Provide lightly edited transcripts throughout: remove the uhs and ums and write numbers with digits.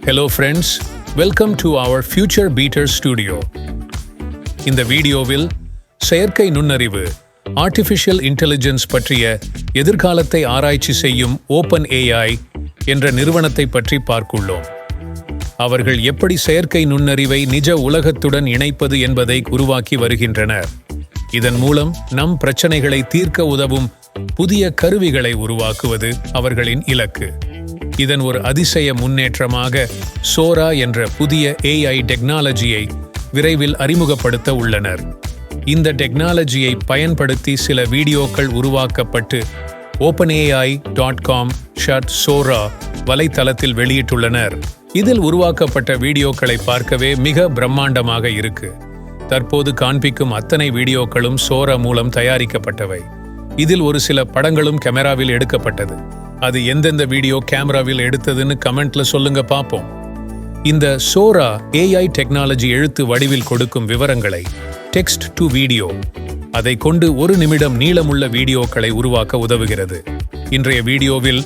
Hello friends, welcome to our Future Beater Studio. இந்த வீடியோவில் செயற்கை நுண்ணறிவு ஆர்டிஃபிஷியல் இன்டெலிஜென்ஸ் பற்றிய எதிர்காலத்தை ஆராய்ச்சி செய்யும் OpenAI என்ற நிறுவனத்தை பற்றி பார்க்குள்ளோம். அவர்கள் எப்படி செயற்கை நுண்ணறிவை நிஜ உலகத்துடன் இணைப்பது என்பதை உருவாக்கி வருகின்றனர். இதன் மூலம் நம் பிரச்சனைகளை தீர்க்க உதவும் புதிய கருவிகளை உருவாக்குவது அவர்களின் இலக்கு. இதன் ஒரு அதிசய முன்னேற்றமாக சோரா என்ற புதிய AI டெக்னாலஜியை விரைவில் அறிமுகப்படுத்த உள்ளனர். இந்த டெக்னாலஜியை பயன்படுத்தி சில வீடியோக்கள் உருவாக்கப்பட்டு openai.com/Sora வலைத்தளத்தில் வெளியிட்டுள்ளனர். இதில் உருவாக்கப்பட்ட வீடியோக்களை பார்க்கவே மிக பிரம்மாண்டமாக இருக்கு. தற்போது காண்பிக்கும் அத்தனை வீடியோக்களும் சோரா மூலம் தயாரிக்கப்பட்டவை. இதில் ஒரு சில படங்களும் கேமராவில் எடுக்கப்பட்டது. அது எந்தெந்த வீடியோ கேமராவில் எடுத்ததுன்னு கமெண்ட்ல சொல்லுங்க பாப்போம். இந்த சோரா AI டெக்னாலஜி எழுத்து வடிவில் கொடுக்கும் விவரங்களை டெக்ஸ்ட் டு வீடியோ அதை கொண்டு 1 நிமிடம் நீளமுள்ள வீடியோக்களை உருவாக்க உதவுகிறது. இன்றைய வீடியோவில்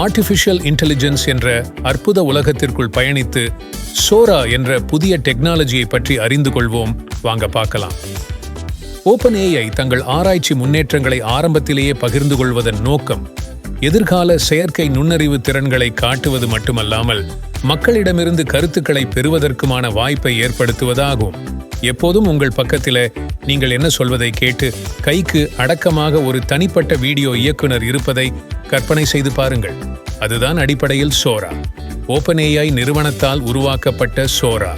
ஆர்டிஃபிஷியல் இன்டெலிஜென்ஸ் என்ற அற்புத உலகத்திற்குள் பயணித்து சோரா என்ற புதிய டெக்னாலஜியை பற்றி அறிந்து கொள்வோம். வாங்க பார்க்கலாம். OpenAI தங்கள் ஆராய்ச்சி முன்னேற்றங்களை ஆரம்பத்திலேயே பகிர்ந்து கொள்வதன் நோக்கம் எதிர்கால செயற்கை நுண்ணறிவு திறன்களை காட்டுவது மட்டுமல்லாமல் மக்களிடமிருந்து கருத்துக்களை பெறுவதற்குமான வாய்ப்பை ஏற்படுத்துவதாகும். எப்போதும் உங்கள் பக்கத்தில நீங்கள் என்ன சொல்வதை கேட்டு கைக்கு அடக்கமாக ஒரு தனிப்பட்ட வீடியோ இயக்குனர் இருப்பதை கற்பனை செய்து பாருங்கள். அதுதான் அடிப்படையில் சோரா. OpenAI நிறுவனத்தால் உருவாக்கப்பட்ட சோரா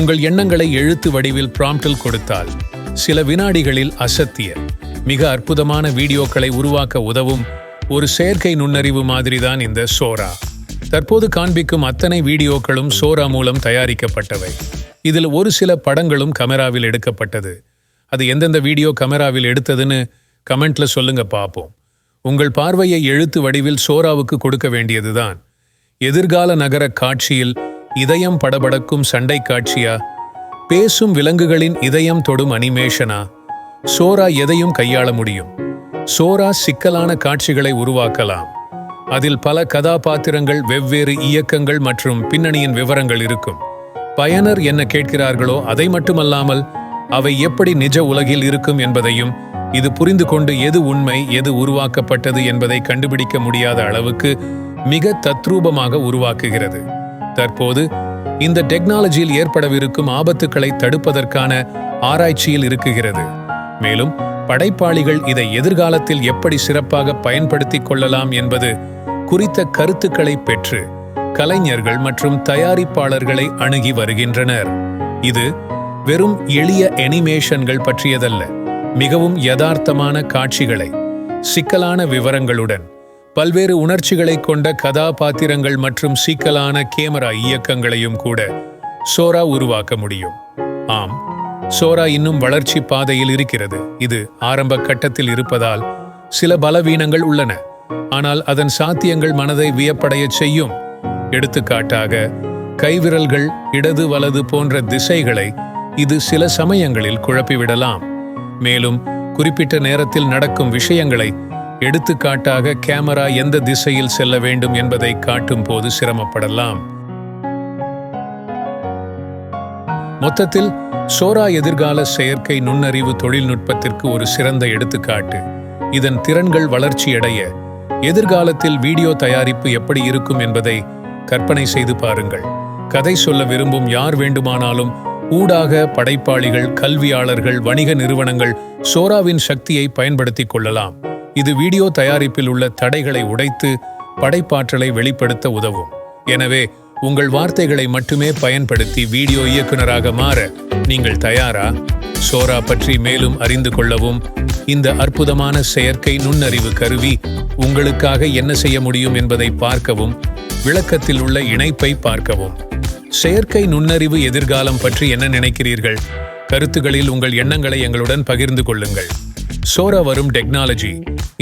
உங்கள் எண்ணங்களை எழுத்து வடிவில் ப்ராம்ப்டில் கொடுத்தால் சில வினாடிகளில் அசத்திய மிக அற்புதமான வீடியோக்களை உருவாக்க உதவும் ஒரு செயற்கை நுண்ணறிவு மாதிரிதான் இந்த சோரா. தற்போது காண்பிக்கும் அத்தனை வீடியோக்களும் சோரா மூலம் தயாரிக்கப்பட்டவை. இதில் ஒரு சில படங்களும் கேமராவில் எடுக்கப்பட்டது. அது எந்தெந்த வீடியோ கேமராவில் எடுத்ததுன்னு கமெண்ட்ல சொல்லுங்க பாப்போம். உங்கள் பார்வையை எழுத்து வடிவில் சோராவுக்கு கொடுக்க வேண்டியதுதான். எதிர்கால நகர காட்சியில் இதயம் படபடக்கும் சண்டை காட்சியா, பேசும் விலங்குகளின் இதயம் தொடும் அனிமேஷனா, சோரா எதையும் கையாள முடியும். சோரா சிக்கலான காட்சிகளை உருவாக்கலாம். அதில் பல கதாபாத்திரங்கள், வெவ்வேறு இயக்கங்கள் மற்றும் பின்னணியின் விவரங்கள் இருக்கும். பயனர் என்ன கேட்கிறார்களோ அதை மட்டுமல்லாமல் அவை எப்படி நிஜ உலகில் இருக்கும் என்பதையும் இது புரிந்து கொண்டு எது உண்மை எது உருவாக்கப்பட்டது என்பதை கண்டுபிடிக்க முடியாத அளவுக்கு மிக தத்ரூபமாக உருவாக்குகிறது. தற்போது இந்த டெக்னாலஜியில் ஏற்படவிருக்கும் ஆபத்துக்களை தடுப்பதற்கான ஆராய்ச்சியில் இருக்குகிறது. மேலும் படைப்பாளிகள் இதை எதிர்காலத்தில் எப்படி சிறப்பாக பயன்படுத்திக் கொள்ளலாம் என்பது குறித்த கருத்துக்களை பெற்று கலைஞர்கள் மற்றும் தயாரிப்பாளர்களை அணுகி வருகின்றனர். இது வெறும் எளிய அனிமேஷன்கள் பற்றியதல்ல, மிகவும் யதார்த்தமான காட்சிகளை சிக்கலான விவரங்களுடன் பல்வேறு உணர்ச்சிகளை கொண்ட கதாபாத்திரங்கள் மற்றும் சிக்கலான கேமரா இயக்கங்களையும் கூட சோரா உருவாக்க முடியும். ஆம், சோரா இன்னும் வளர்ச்சி பாதையில் இருக்கிறது. இது ஆரம்ப கட்டத்தில் இருப்பதால் சில பலவீனங்கள் உள்ளன. ஆனால் அதன் சாத்தியங்கள் மனதை வியப்படையச் செய்யும். எடுத்துக்காட்டாக கைவிரல்கள் இடது வலது போன்ற திசைகளை இது சில சமயங்களில் குழப்பிவிடலாம். மேலும் குறிப்பிட்ட நேரத்தில் நடக்கும் விஷயங்களை, எடுத்துக்காட்டாக கேமரா எந்த திசையில் செல்ல வேண்டும் என்பதை காட்டும் போது சிரமப்படலாம். மொத்தத்தில் சோரா எதிர்கால செயற்கை நுண்ணறிவு தொழில்நுட்பத்திற்கு ஒரு சிறந்த எடுத்துக்காட்டு. இதன் திறன்கள் வளர்ச்சியடைய எதிர்காலத்தில் வீடியோ தயாரிப்பு எப்படி இருக்கும் என்பதை கற்பனை செய்து பாருங்கள். கதை சொல்ல விரும்பும் யார் வேண்டுமானாலும் ஊடாக படைப்பாளிகள், கல்வியாளர்கள், வணிக நிறுவனங்கள் சோராவின் சக்தியை பயன்படுத்திக் கொள்ளலாம். இது வீடியோ தயாரிப்பில் உள்ள தடைகளை உடைத்து படைப்பாற்றலை வெளிப்படுத்த உதவும். எனவே உங்கள் வார்த்தைகளை மட்டுமே பயன்படுத்தி வீடியோ இயக்குனராக மாற நீங்கள் தயாரா? சோரா பற்றி மேலும் அறிந்து கொள்ளவும் இந்த அற்புதமான செயற்கை நுண்ணறிவு கருவி உங்களுக்காக என்ன செய்ய முடியும் என்பதை பார்க்கவும் விளக்கத்தில் உள்ள இணைப்பை பார்க்கவும். செயற்கை நுண்ணறிவு எதிர்காலம் பற்றி என்ன நினைக்கிறீர்கள்? கருத்துகளில் உங்கள் எண்ணங்களை எங்களுடன் பகிர்ந்து கொள்ளுங்கள். சோரா வரும் டெக்னாலஜி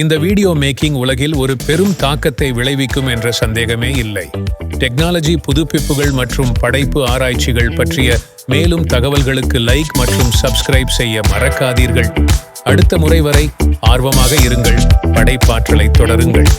இந்த வீடியோ மேக்கிங் உலகில் ஒரு பெரும் தாக்கத்தை விளைவிக்கும் என்ற சந்தேகமே இல்லை. டெக்னாலஜி புதுப்பிப்புகள் மற்றும் படைப்பு ஆராய்ச்சிகள் பற்றிய மேலும் தகவல்களுக்கு லைக் மற்றும் சப்ஸ்கிரைப் செய்ய மறக்காதீர்கள். அடுத்த முறை வரை ஆர்வமாக இருங்கள், படைப்பாற்றலை தொடருங்கள்.